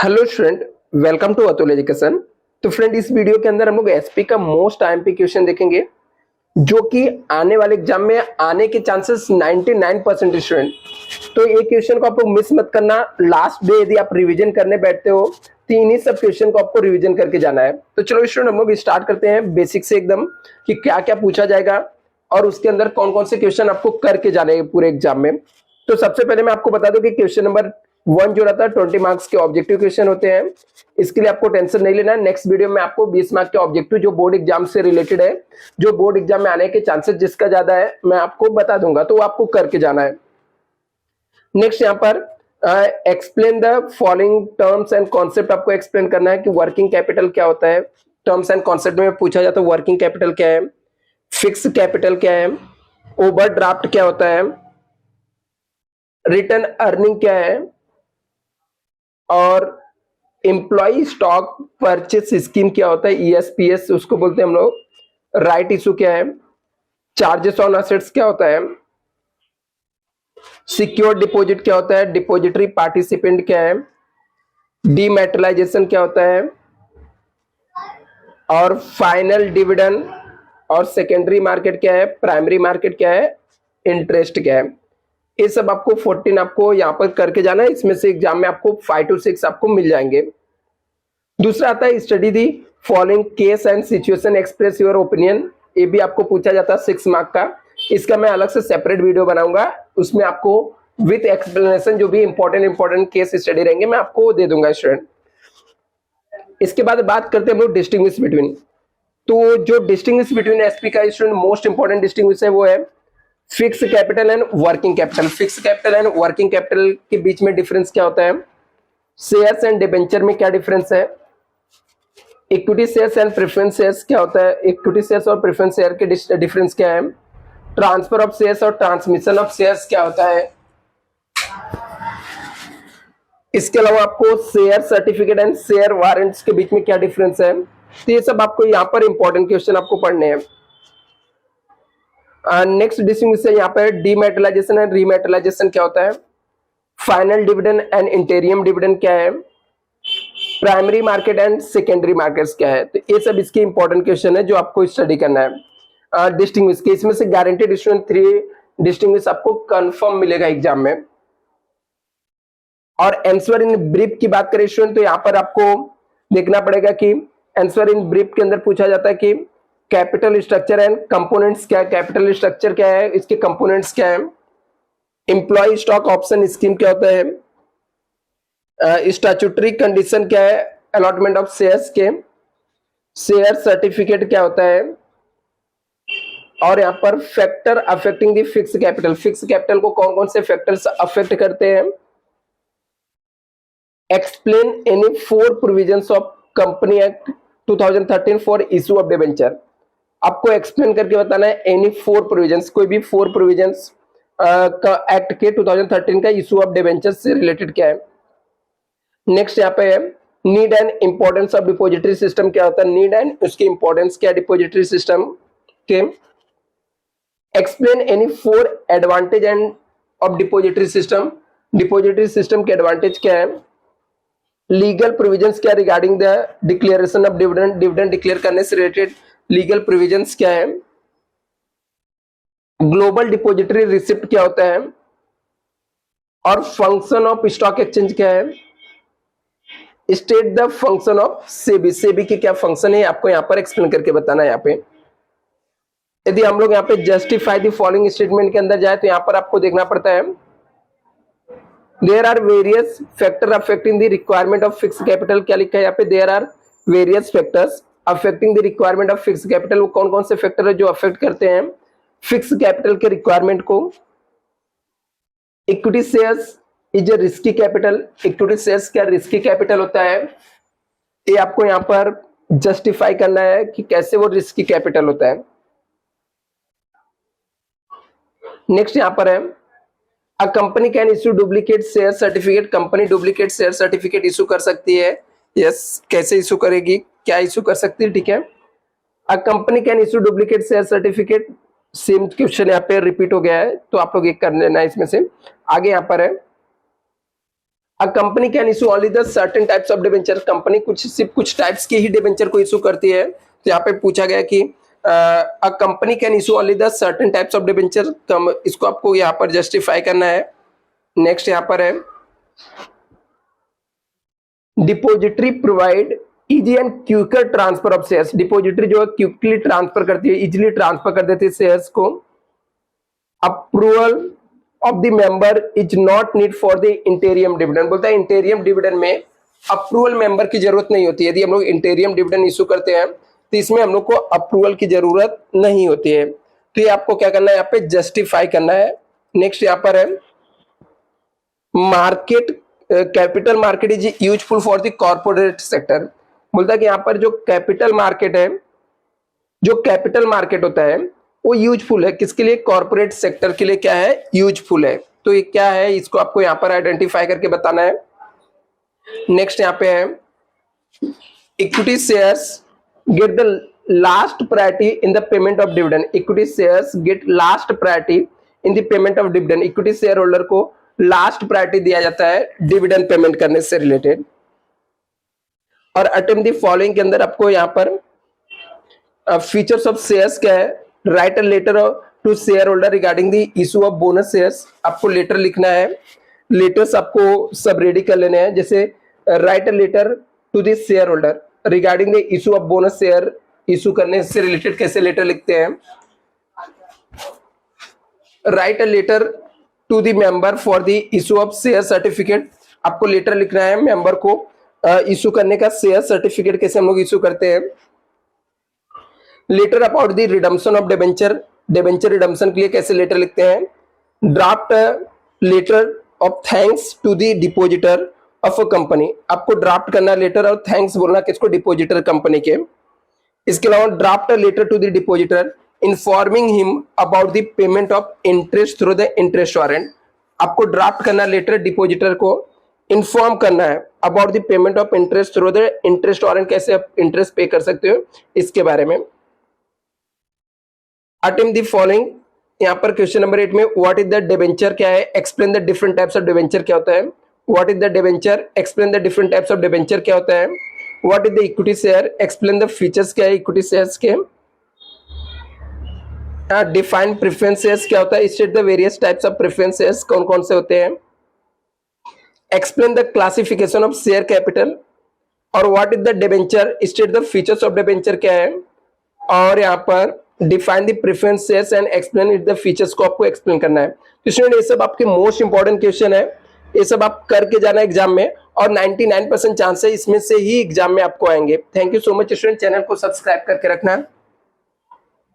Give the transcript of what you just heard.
Hello student, welcome to Atul education. तो friend, इस video के अंदर हम लोग एसपी का मोस्ट आईएमपी क्वेश्चन देखेंगे जो कि आने वाले एग्जाम में आने के चांसेस 99% स्टूडेंट। तो ये क्वेश्चन को आप लोग मिस मत करना। लास्ट डे यदि आप रिवीजन करने बैठते हो तो इन्हीं सब क्वेश्चन को आपको रिवीजन करके जाना है। तो चलो स्टूडेंट, हम लोग स्टार्ट करते हैं बेसिक से एकदम कि क्या क्या पूछा जाएगा और उसके अंदर कौन कौन से क्वेश्चन आपको करके जाने हैं पूरे एग्जाम में। तो सबसे पहले मैं आपको बता दूं कि क्वेश्चन नंबर 1 जो रहता है 20 मार्क्स के ऑब्जेक्टिव क्वेश्चन होते हैं। इसके लिए आपको टेंशन नहीं लेना है। नेक्स्ट वीडियो में आपको 20 मार्क्स के ऑब्जेक्टिव जो बोर्ड एग्जाम से रिलेटेड है, जो बोर्ड एग्जाम में आने के चांसेस जिसका ज्यादा है, मैं आपको बता दूंगा, तो आपको करके जाना है। नेक्स्ट यहाँ पर explain the following terms and concept आपको एक्सप्लेन करना है कि वर्किंग कैपिटल क्या होता है। टर्म्स एंड कॉन्सेप्ट में पूछा जाता है वर्किंग कैपिटल क्या है, फिक्स कैपिटल क्या है, ओवरड्राफ्ट क्या होता है, रिटर्न अर्निंग क्या है, और एम्प्लॉय स्टॉक परचेस स्कीम क्या होता है, ईएसपीएस उसको बोलते हैं हम लोग, राइट इशू क्या है, चार्जेस ऑन असेट्स क्या होता है, सिक्योर डिपॉजिट क्या होता है, डिपॉजिटरी पार्टिसिपेंट क्या है, डीमेटलाइजेशन क्या होता है, और फाइनल डिविडेंड और सेकेंडरी मार्केट क्या है, प्राइमरी मार्केट क्या है, इंटरेस्ट क्या है। ये सब आपको 14 आपको यहाँ पर करके जाना है। इसमें से एग्जाम में आपको 5 to 6 आपको मिल जाएंगे। दूसरा आता है study the following case and situation express your opinion. ये भी आपको पूछा जाता है 6 मार्क का। इसका मैं अलग से सेपरेट वीडियो बनाऊंगा, उसमें आपको विथ एक्सप्लेनेशन जो भी इंपॉर्टेंट केस स्टडी रहेंगे मैं आपको दे दूंगा स्टूडेंट। इसके बाद बात करते हैं हम लोग डिस्टिंग्विश बिटवीन। तो जो डिस्टिंग्विश बिटवीन एसपी का स्टूडेंट मोस्ट इंपॉर्टेंट डिस्टिंग्विश है वो है fix capital and working capital. Fix capital and working capital के बीच में डिफरेंस क्या होता है, शेयर्स एंड डिबेंचर में क्या डिफरेंस है, equity shares and preference shares क्या होता है, इक्विटी शेयर्स और प्रेफरेंस शेयर के डिफरेंस क्या है, ट्रांसफर ऑफ शेयर्स और ट्रांसमिशन ऑफ शेयर्स क्या होता है। इसके अलावा आपको share certificate and share warrants के बीच में क्या डिफरेंस है। तो ये सब आपको यहाँ पर इंपॉर्टेंट क्वेश्चन आपको पढ़ने हैं। नेक्स्ट डिस्टिंग्विश है यहाँ पर डीमेटलाइजेशन एंड रीमेटलाइजेशन क्या होता है, फाइनल डिविडेंड एंड इंटीरियम डिविडेंड क्या है, primary market and secondary markets क्या है। तो ये सब इसके इंपॉर्टेंट क्वेश्चन है जो आपको स्टडी करना है डिस्टिंग्विश के। इसमें से गारंटेड स्टूडेंट 3 डिस्टिंग्विश आपको कंफर्म मिलेगा एग्जाम में। और आंसर इन ब्रीफ की बात करें स्टूडेंट, तो यहाँ पर आपको देखना पड़ेगा कि आंसर इन ब्रीफ के अंदर पूछा जाता है कि कैपिटल स्ट्रक्चर एंड कंपोनेंट्स क्या है, कैपिटल स्ट्रक्चर क्या है, इसके कंपोनेंट्स क्या है, एम्प्लॉय स्टॉक ऑप्शन स्कीम क्या होता है, स्टैट्यूटरी कंडीशन क्या है अलॉटमेंट ऑफ शेयर्स के, शेयर सर्टिफिकेट क्या होता है, और यहाँ पर factor affecting the fix capital, fix capital को कौन कौन से फैक्टर्स अफेक्ट करते हैं, explain any 4 provisions of company act 2013 for issue of debenture. आपको एक्सप्लेन करके बताना है एनी 4 प्रोविजंस, कोई भी 4 प्रोविजंस का एक्ट के 2013 का इशू ऑफ डिबेंचर से रिलेटेड क्या है। नेक्स्ट यहाँ पे है need and importance of depository system क्या होता है, नीड एंड उसकी इंपॉर्टेंस क्या है डिपॉजिटरी सिस्टम के। Explain any 4 advantage end of depository system, depository system के एडवांटेज क्या है, लीगल प्रोविजंस क्या regarding the declaration of dividend, dividend declare करने से रिलेटेड लीगल प्रोविजंस क्या है, ग्लोबल डिपॉजिटरी रिसिप्ट क्या होता है, और फंक्शन ऑफ स्टॉक एक्सचेंज क्या है, state the function of SEBI, SEBI की क्या फंक्शन है आपको यहाँ पर एक्सप्लेन करके बताना है। यहाँ पे यदि हम लोग यहाँ पे जस्टिफाई द फॉलोइंग स्टेटमेंट के अंदर जाए तो यहाँ पर आपको देखना पड़ता है there are various factor affecting the requirement of fix capital. क्या लिखा है यहाँ पे, there are various factors affecting the requirement of fix capital. वो कौन कौन से फैक्टर है जो अफेक्ट करते हैं फिक्स कैपिटल के रिक्वायरमेंट को। Equity shares is a risky capital, equity shares क्या रिस्की कैपिटल होता है, ये आपको यहाँ पर जस्टिफाई करना है कि कैसे वो रिस्की कैपिटल होता है। नेक्स्ट यहाँ पर है a company can issue duplicate share certificate, company duplicate share certificate issue कर सकती है। यस, कैसे इशू करेगी, क्या इशू कर सकती है, ठीक है। A company can issue duplicate share certificate, same question यहाँ पे रिपीट हो गया है तो आप लोग एक कर लेना इसमें से। आगे यहाँ पर है a company can issue only the certain types of debenture, company सिर्फ कुछ टाइप्स के ही डिबेंचर को इशू करती है। तो यहाँ पे पूछा गया कि a company can issue only the certain types of debenture, इसको आपको यहाँ पर जस्टिफाई करना है। नेक्स्ट यहाँ पर है depository provide easy and quicker transfer of shares, depository जो है क्विकली ट्रांसफर करती है, इजीली ट्रांसफर कर देती है शेयर्स को। Approval of the member is not need for the interim dividend, बोलता है इंटेरियम डिविडेंड में अप्रूवल मेंबर की जरूरत नहीं होती है। यदि हम लोग इंटेरियम डिविडेंड इशू करते हैं तो इसमें हम लोग को अप्रूवल की जरूरत नहीं होती है। तो ये आपको क्या करना है, यहाँ पे जस्टिफाई करना है। नेक्स्ट यहाँ पर है market capital market is useful for the corporate sector, बोलता है कि यहाँ पर जो कैपिटल मार्केट है, जो कैपिटल मार्केट होता है वो यूजफुल है किसके लिए, कॉर्पोरेट सेक्टर के लिए क्या है, यूजफुल है। तो ये क्या है, इसको आपको यहाँ पर आइडेंटिफाई करके बताना है। नेक्स्ट यहाँ पे है equity shares get the last priority in the payment of dividend, equity shares get last priority in the payment of dividend, equity share holder को लास्ट प्रायोरिटी दिया जाता है डिविडेंड पेमेंट करने से रिलेटेड। और अटेम्प्ट द फॉलोइंग के अंदर आपको यहाँ पर फीचर्स ऑफ शेयर्स क्या है, write a letter to share holder regarding the issue of bonus shares, आपको लेटर लिखना है। लेटर्स आपको सब रेडी कर लेने हैं, जैसे write a letter to the share holder regarding the issue of bonus share, issue करने से रिलेटेड कैसे लेटर लिखते हैं। Write a letter to the member for the issue of share certificate, आपको लेटर लिखना है मेंबर को इशू करने का, शेयर सर्टिफिकेट कैसे हम लोग इशू करते हैं। Letter about the redemption of debenture, debenture redemption के लिए कैसे लेटर लिखते हैं। Draft letter of thanks to the depositor of a company, आपको ड्राफ्ट करना लेटर और थैंक्स बोलना किसको, डिपोजिटर कंपनी के। इसके अलावा draft letter to the depositor informing him about the payment of interest through the interest warrant, आपको draft करना लेटर डिपोजिटर को इन्फॉर्म करना है about the payment of interest through the interest warrant, कैसे आप इंटरेस्ट पे कर सकते हो इसके बारे में। अटेम्प्ट द फॉलोइंग, यहाँ पर क्वेश्चन नंबर 8 में व्हाट इज द डिबेंचर क्या है, explain the different types of debenture क्या होता है। What is the debenture, explain the different types of debenture क्या होता है। What is the equity share, explain the features क्या है इक्विटी शेयर्स के। डिफाइन प्रेफरेंस शेयर्स क्या होता है, state the various types of preference shares कौन कौन से होते हैं। Explain the classification of share capital, और what is the debenture, state the features of debenture क्या है। और यहाँ पर define the preference shares and explain it the features को आपको एक्सप्लेन करना है। तो स्टूडेंट ये सब आपके मोस्ट इंपॉर्टेंट क्वेश्चन है, ये सब आप करके जाना एग्जाम में, और 99% चांस है इसमें से ही एग्जाम में आपको आएंगे। Thank you so much student, channel को सब्सक्राइब करके रखना।